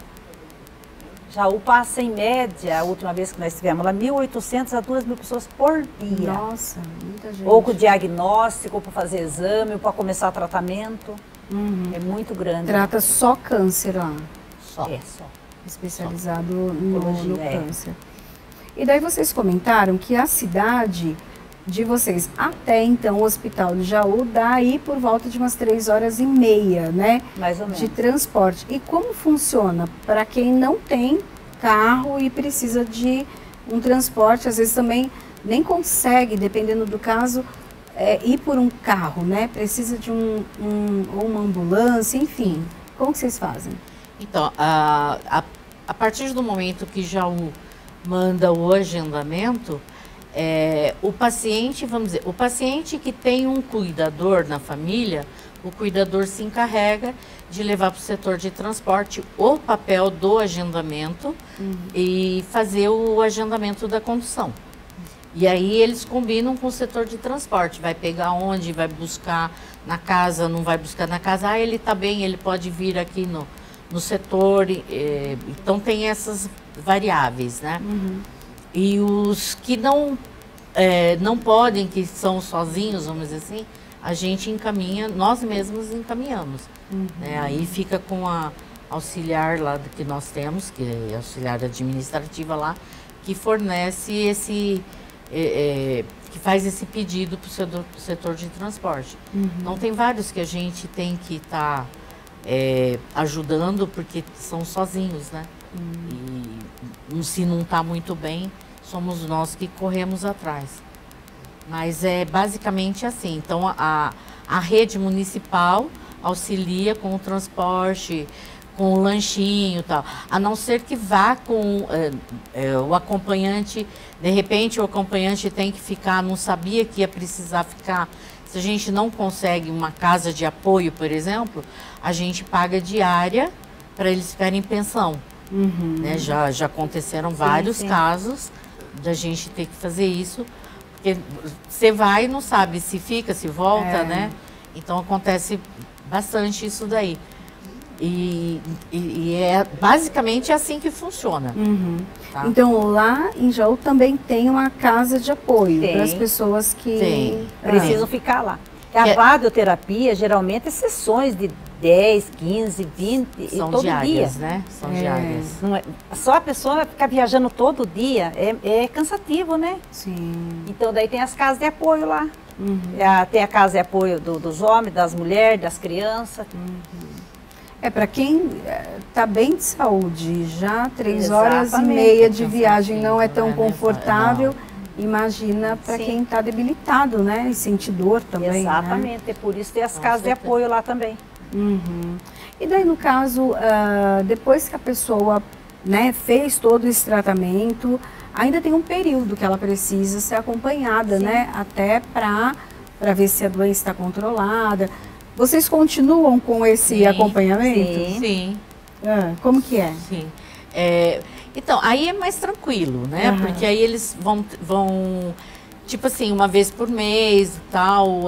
Jaú passa em média, a última vez que nós estivemos lá, 1.800 a 2.000 pessoas por dia. Nossa, muita gente. Ou com diagnóstico, ou para fazer exame, ou para começar tratamento. É muito grande. Trata só câncer lá. Só. Só. Especializado no Oncologia, câncer. E daí vocês comentaram que a cidade de vocês até então o hospital de Jaú dá aí por volta de umas 3h30, né? Mais ou menos. De transporte. E como funciona para quem não tem carro e precisa de um transporte, às vezes também nem consegue, dependendo do caso, ir por um carro, né? Precisa de ou uma ambulância, enfim. Como que vocês fazem? Então, a partir do momento que Jaú manda o agendamento, o paciente, vamos dizer, o paciente que tem um cuidador na família, o cuidador se encarrega de levar para o setor de transporte o papel do agendamento e fazer o agendamento da condução. E aí eles combinam com o setor de transporte, vai pegar onde, vai buscar na casa, não vai buscar na casa, ele está bem, ele pode vir aqui no setor, então tem essas variáveis, né? E os que não podem, que são sozinhos, vamos dizer assim, a gente encaminha, nós mesmos encaminhamos. Né? Aí fica com a auxiliar lá que nós temos, que é auxiliar administrativa lá, que fornece que faz esse pedido para o setor de transporte. Então tem vários que a gente tem que estar ajudando, porque são sozinhos, né? E se não está muito bem, somos nós que corremos atrás. Mas é basicamente assim. Então, a rede municipal auxilia com o transporte, com o lanchinho e tal. A não ser que vá com o acompanhante, de repente o acompanhante tem que ficar, não sabia que ia precisar ficar. Se a gente não consegue uma casa de apoio, por exemplo, a gente paga diária para eles ficarem em pensão. Né? Já aconteceram vários casos da gente ter que fazer isso, porque você vai e não sabe se fica, se volta, né? Então acontece bastante isso daí. E basicamente assim que funciona. Tá? Então lá em Jaú também tem uma casa de apoio para as pessoas que precisam ficar lá. A radioterapia geralmente é sessões de 10, 15, 20 são todo diárias, dia. Né? São diárias. Não só a pessoa ficar viajando todo dia é cansativo, né? Sim. Então daí tem as casas de apoio lá. Tem a casa de apoio dos homens, das mulheres, das crianças. Para quem está bem de saúde, já 3h30 de viagem não é tão confortável. Imagina para quem está debilitado, né? E sente dor também. Exatamente, né? É por isso tem as casas de apoio lá também. E daí, no caso, depois que a pessoa, né, fez todo esse tratamento, ainda tem um período que ela precisa ser acompanhada, né? Até para ver se a doença está controlada. Vocês continuam com esse acompanhamento? Sim. Como que é? Sim. Então, aí é mais tranquilo, né? Porque aí eles vão, tipo assim, uma vez por mês e tal.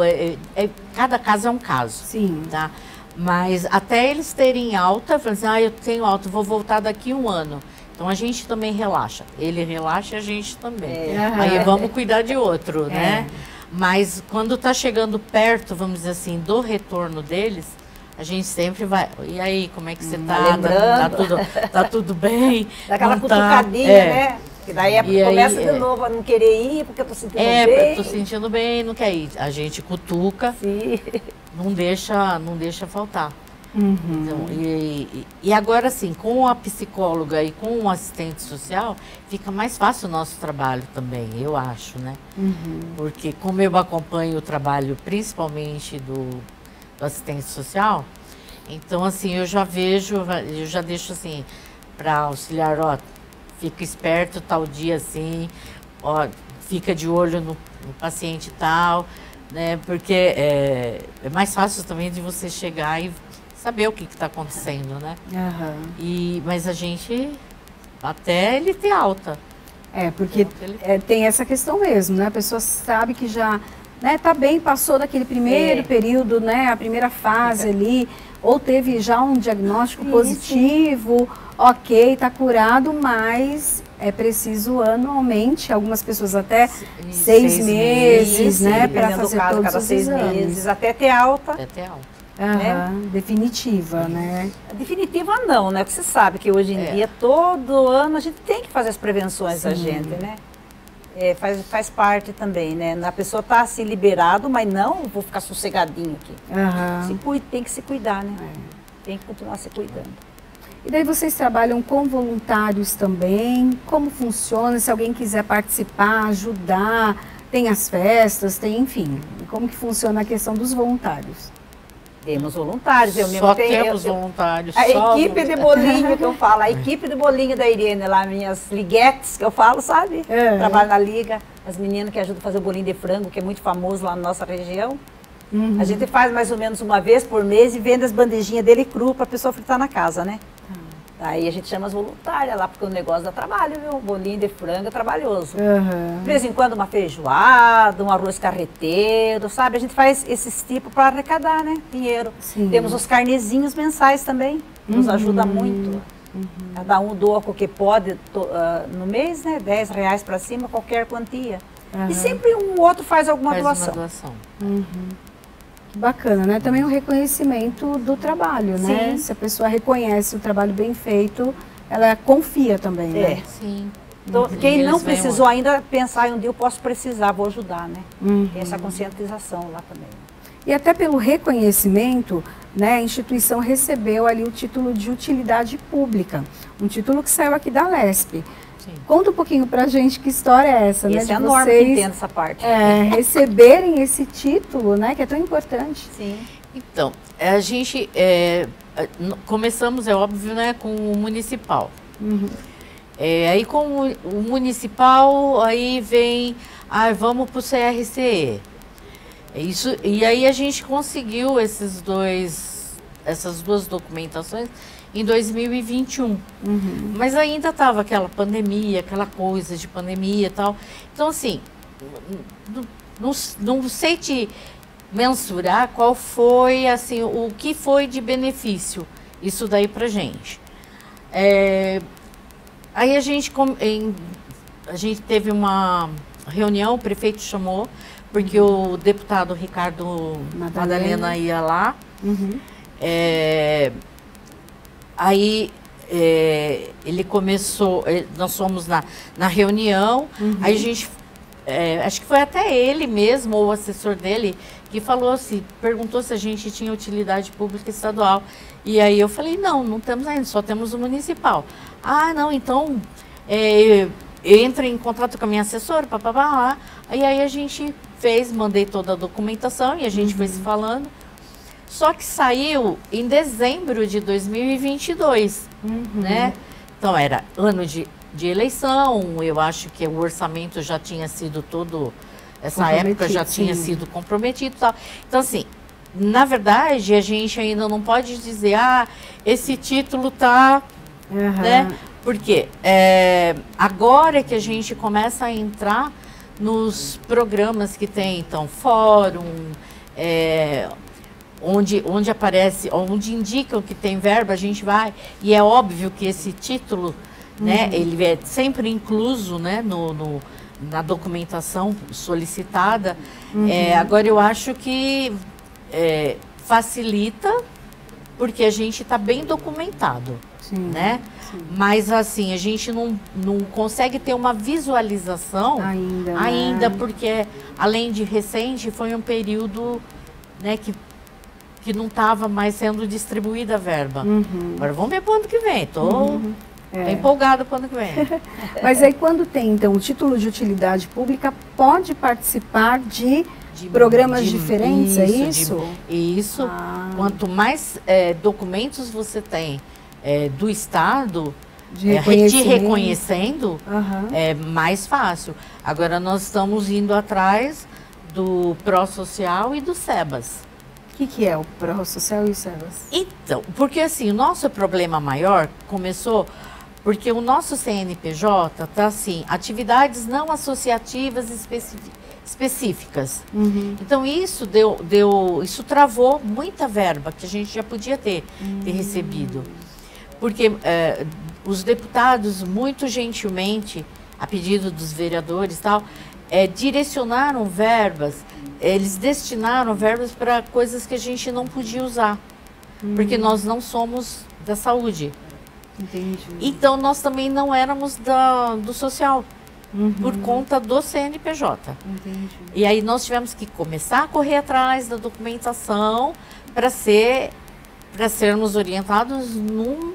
Cada caso é um caso. Sim. Tá? Mas até eles terem alta, falando assim, eu tenho alta, vou voltar daqui 1 ano. Então a gente também relaxa. Ele relaxa e a gente também. Aí vamos cuidar de outro, né? Mas quando está chegando perto, vamos dizer assim, do retorno deles, a gente sempre vai. E aí, como é que você está? Tá tudo bem? Daquela cutucadinha, né? Que daí começa de novo a não querer ir, porque eu tô sentindo bem. Tô sentindo bem, não quer ir. A gente cutuca, não deixa faltar. Então, e agora, assim, com a psicóloga e com o assistente social, fica mais fácil o nosso trabalho também, eu acho, né? Porque como eu acompanho o trabalho, principalmente do assistente social, então, assim, eu já vejo, eu já deixo, assim, para auxiliar, ó, fica esperto tal dia, assim, ó, fica de olho no paciente tal, né? Porque é mais fácil também de você chegar e saber o que está acontecendo, né? Mas a gente, até ele ter alta. Porque tem essa questão mesmo, né? A pessoa sabe que já, né, tá bem, passou daquele primeiro período, né? A primeira fase ali, ou teve já um diagnóstico positivo, ok, tá curado, mas é preciso anualmente, algumas pessoas até 6 meses, né? Para fazer todos cada os 6 exames. meses, até ter alta. Até ter alta. Definitiva, né? Definitiva não, né? Porque você sabe que hoje em dia, todo ano, a gente tem que fazer as prevenções da gente, né? Faz parte também, né? A pessoa tá assim, liberado, mas não vou ficar sossegadinho aqui. Tem que se cuidar, né? Tem que continuar se cuidando. E daí vocês trabalham com voluntários também? Como funciona? Se alguém quiser participar, ajudar, tem as festas, tem, enfim. Como que funciona a questão dos voluntários? Temos voluntários, eu mesmo só tenho. Temos voluntários. A equipe de bolinho que eu falo, a equipe de bolinho da Irene, lá, minhas liguetes que eu falo, sabe? Trabalho na liga, as meninas que ajudam a fazer o bolinho de frango, que é muito famoso lá na nossa região. A gente faz mais ou menos uma vez por mês e vende as bandejinhas dele cru para a pessoa fritar na casa, né? Aí a gente chama as voluntárias lá, porque o negócio dá trabalho, viu? O bolinho de frango é trabalhoso. De vez em quando uma feijoada, um arroz carreteiro, sabe? A gente faz esses tipos para arrecadar, né? Dinheiro. Temos os carnezinhos mensais também, que nos ajuda muito. Cada um doa o que pode no mês, né? R$10 para cima, qualquer quantia. E sempre um outro faz alguma doação. Bacana, né? Também o reconhecimento do trabalho, né? Se a pessoa reconhece o trabalho bem feito, ela confia também, né? Sim. Então, quem não precisou ainda pensar em um dia eu posso precisar, vou ajudar, né? Tem essa conscientização lá também. E até pelo reconhecimento, né, a instituição recebeu ali o título de utilidade pública, um título que saiu aqui da Lesp. Conta um pouquinho pra gente que história é essa, né? Esse é a norma que entende essa parte. Receberem esse título, né? Que é tão importante. Então, a gente começamos, é óbvio, né, com o municipal. Aí com o municipal, aí vem, vamos para o CRCE. Isso, e aí a gente conseguiu essas duas documentações em 2021. Mas ainda estava aquela pandemia, aquela coisa de pandemia e tal. Então, assim, não sei te mensurar qual foi, assim, o que foi de benefício isso daí pra gente. Aí a gente teve uma reunião, o prefeito chamou, porque o deputado Ricardo Madalena ia lá. Aí ele começou, nós fomos na reunião, aí a gente, acho que foi até ele mesmo, ou o assessor dele, que falou assim, perguntou se a gente tinha utilidade pública estadual. E aí eu falei, não temos ainda, só temos o municipal. Não, então eu entro em contato com a minha assessora, papapá, aí a gente mandei toda a documentação e a gente foi se falando. Só que saiu em dezembro de 2022, né? Então era ano de eleição, eu acho que o orçamento já tinha sido todo, essa época já tinha sido comprometido e tal. Então assim, na verdade a gente ainda não pode dizer, esse título tá, né? Porque agora que a gente começa a entrar nos programas que tem, então, fórum, onde aparece, onde indicam que tem verba, a gente vai, e é óbvio que esse título, né, ele é sempre incluso, né, na documentação solicitada. Agora eu acho que facilita, porque a gente está bem documentado, né? Mas assim, a gente não consegue ter uma visualização ainda, porque além de recente, foi um período, né, que que não estava mais sendo distribuída a verba. Agora vamos ver para o ano que vem. Estou empolgada para o ano que vem. Mas aí quando tem, então, o título de utilidade pública, pode participar de programas diferentes, é isso? Isso. Quanto mais documentos você tem do Estado te reconhecendo, é mais fácil. Agora nós estamos indo atrás do Pró-Social e do SEBAS. O que é o Pró-Social e o SEBAS? Então, porque assim, o nosso problema maior começou porque o nosso CNPJ está assim, atividades não associativas específicas. Então isso isso travou muita verba que a gente já podia ter recebido. Porque os deputados, muito gentilmente, a pedido dos vereadores e tal, direcionaram verbas, eles destinaram verbas para coisas que a gente não podia usar, porque nós não somos da saúde. Entendi. Então nós também não éramos do social, por conta do CNPJ. Entendi. E aí nós tivemos que começar a correr atrás da documentação para sermos orientados num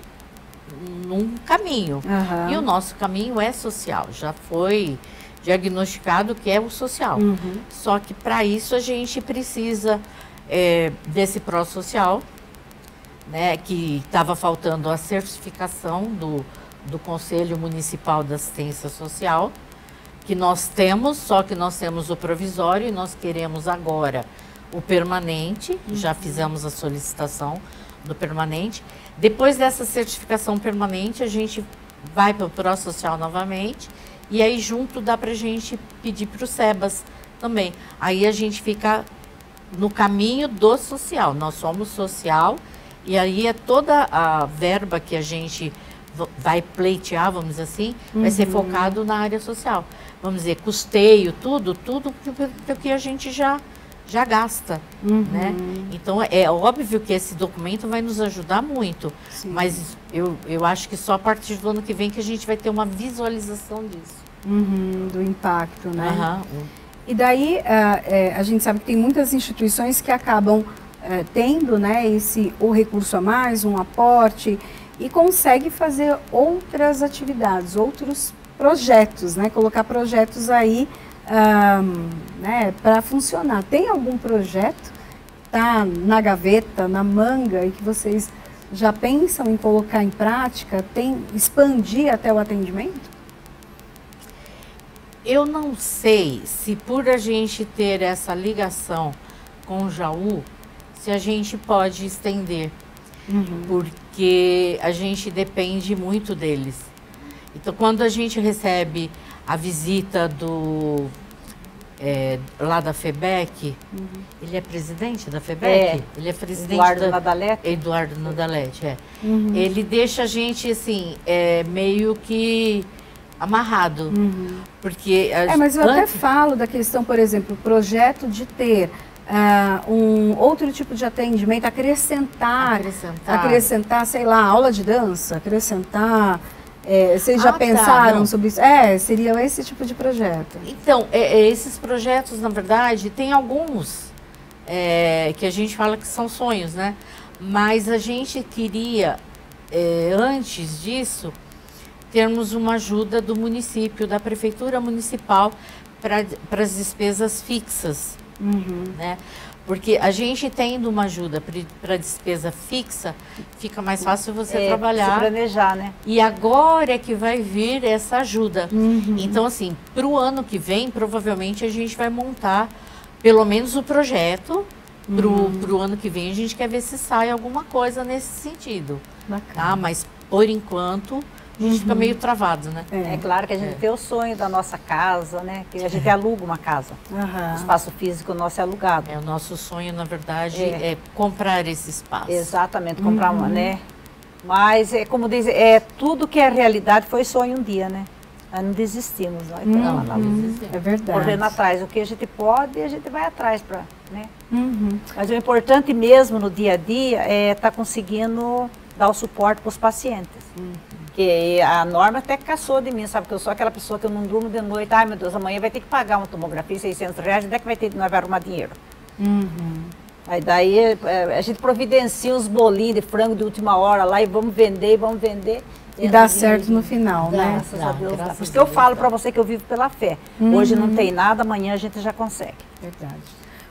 caminho. E o nosso caminho é social, já foi diagnosticado que é o social. Só que para isso a gente precisa desse pró-social, né, que estava faltando a certificação do Conselho Municipal da Assistência Social, que nós temos, só que nós temos o provisório e nós queremos agora o permanente, já fizemos a solicitação do permanente. Depois dessa certificação permanente, a gente vai para o pró-social novamente, e aí junto dá para a gente pedir para o SEBAS também. Aí a gente fica no caminho do social, nós somos social, e aí toda a verba que a gente vai pleitear, vamos dizer assim, vai ser focado na área social. Vamos dizer, custeio, tudo que a gente já gasta, né? Então, é óbvio que esse documento vai nos ajudar muito, mas eu acho que só a partir do ano que vem que a gente vai ter uma visualização disso. Do impacto, né? E daí, a gente sabe que tem muitas instituições que acabam tendo, né, o recurso a mais, um aporte, e consegue fazer outras atividades, outros projetos, né? Colocar projetos aí né, para funcionar. Tem algum projeto tá na gaveta, na manga, e que vocês já pensam em colocar em prática, expandir até o atendimento? Eu não sei se por a gente ter essa ligação com o Jaú, se a gente pode estender, porque a gente depende muito deles. Então, quando a gente recebe a visita lá da FEBEC, ele é presidente da FEBEC? Ele é presidente Eduardo Nadalete. Eduardo Nadalete, Ele deixa a gente, assim, meio que amarrado. Porque mas eu até falo da questão, por exemplo, o projeto de ter um outro tipo de atendimento, acrescentar, sei lá, aula de dança, acrescentar. Vocês já pensaram sobre isso? Seria esse tipo de projeto. Então, esses projetos, na verdade, tem alguns que a gente fala que são sonhos, né? Mas a gente queria, antes disso, termos uma ajuda do município, da prefeitura municipal, para as despesas fixas, né? Porque a gente tendo uma ajuda para despesa fixa, fica mais fácil você trabalhar. Se planejar, né? E agora é que vai vir essa ajuda. Então, assim, para o ano que vem, provavelmente a gente vai montar pelo menos o projeto. Para o ano que vem, a gente quer ver se sai alguma coisa nesse sentido. Tá? Mas, por enquanto, a gente fica meio travado, né? É claro que a gente tem o sonho da nossa casa, né? Que a gente aluga uma casa. O espaço físico nosso é alugado. O nosso sonho, na verdade, é comprar esse espaço. Exatamente, comprar uma, né? Mas, como diz, tudo que é realidade foi sonho um dia, né? Nós não desistimos, não desistimos. É verdade. Correndo atrás. O que a gente pode, a gente vai atrás para, né? Mas o importante mesmo no dia a dia é estar conseguindo dar o suporte para os pacientes. Porque a Norma até caçou de mim, sabe? Que eu sou aquela pessoa que eu não durmo de noite. Ai, meu Deus, amanhã vai ter que pagar uma tomografia, R$600. Onde é que nós vai arrumar dinheiro? Aí daí a gente providencia os bolinhos de frango de última hora lá e vamos vender, vamos vender. E dá certo no final, né? Graças a Deus. Por isso que eu falo para você que eu vivo pela fé. Hoje não tem nada, amanhã a gente já consegue. Verdade.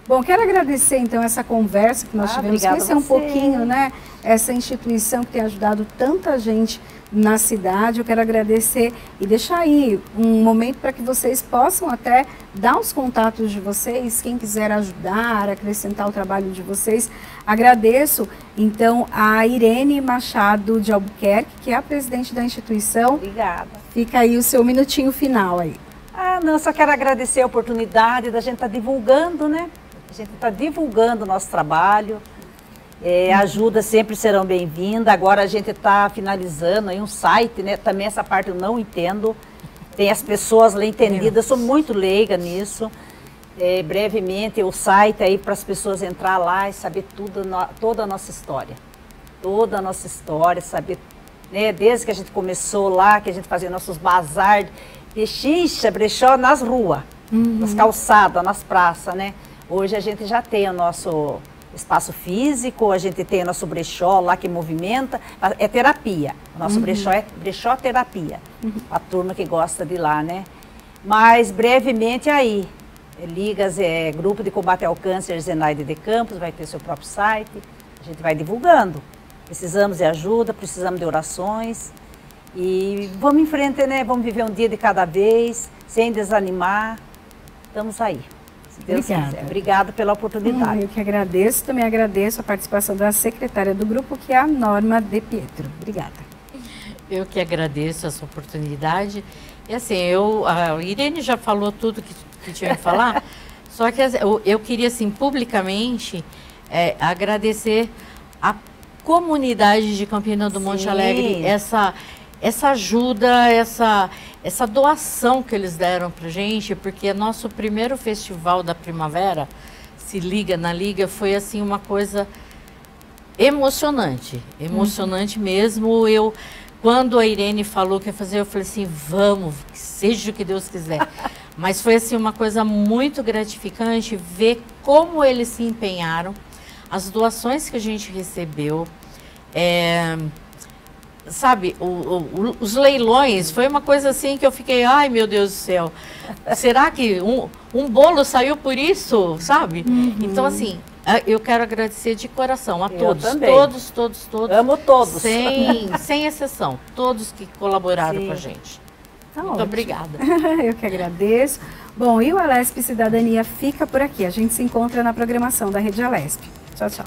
Bom, quero agradecer então essa conversa que nós tivemos, conhecer um pouquinho, né, essa instituição que tem ajudado tanta gente na cidade. Eu quero agradecer e deixar aí um momento para que vocês possam até dar os contatos de vocês, quem quiser ajudar, acrescentar o trabalho de vocês. Agradeço então a Irene Machado de Albuquerque, que é a presidente da instituição. Obrigada. Fica aí o seu minutinho final aí. Não, só quero agradecer a oportunidade da gente estar divulgando, né? A gente está divulgando o nosso trabalho, ajudas sempre serão bem-vindas. Agora a gente está finalizando aí um site, né? Também essa parte eu não entendo, tem as pessoas lá entendidas, eu sou muito leiga nisso. Brevemente o site aí para as pessoas entrar lá e saber toda a nossa história. Toda a nossa história, saber, né? Desde que a gente começou lá, que a gente fazia nossos bazar, pechincha, brechó nas ruas, nas calçadas, nas praças, né? Hoje a gente já tem o nosso espaço físico, a gente tem o nosso brechó lá que movimenta, é terapia. O nosso brechó é brechó terapia, a turma que gosta de ir lá, né? Mas brevemente aí, Ligas, Grupo de Combate ao Câncer Zenaide de Campos, vai ter seu próprio site, a gente vai divulgando. Precisamos de ajuda, precisamos de orações e vamos em frente, né? Vamos viver um dia de cada vez, sem desanimar, estamos aí. Deus quiser. Obrigada pela oportunidade. Eu que agradeço, também agradeço a participação da secretária do grupo, que é a Norma De Pietro. Obrigada. Eu que agradeço essa oportunidade. E assim, a Irene já falou tudo que tinha que falar, só que eu queria, assim, publicamente agradecer a comunidade de Campina do Monte Alegre, essa ajuda, essa doação que eles deram pra gente, porque nosso primeiro festival da primavera, Se Liga na Liga, foi assim uma coisa emocionante, mesmo. Quando a Irene falou que ia fazer, eu falei assim, vamos, que seja o que Deus quiser. Mas foi assim uma coisa muito gratificante ver como eles se empenharam, as doações que a gente recebeu, sabe, os leilões, foi uma coisa assim que eu fiquei, ai meu Deus do céu, será que um bolo saiu por isso, sabe? Então assim, eu quero agradecer de coração a todos, todos. Amo todos. Sem exceção, todos que colaboraram com a gente. Muito obrigada. Eu que agradeço. Bom, e o Alesp Cidadania fica por aqui. A gente se encontra na programação da Rede Alesp. Tchau, tchau.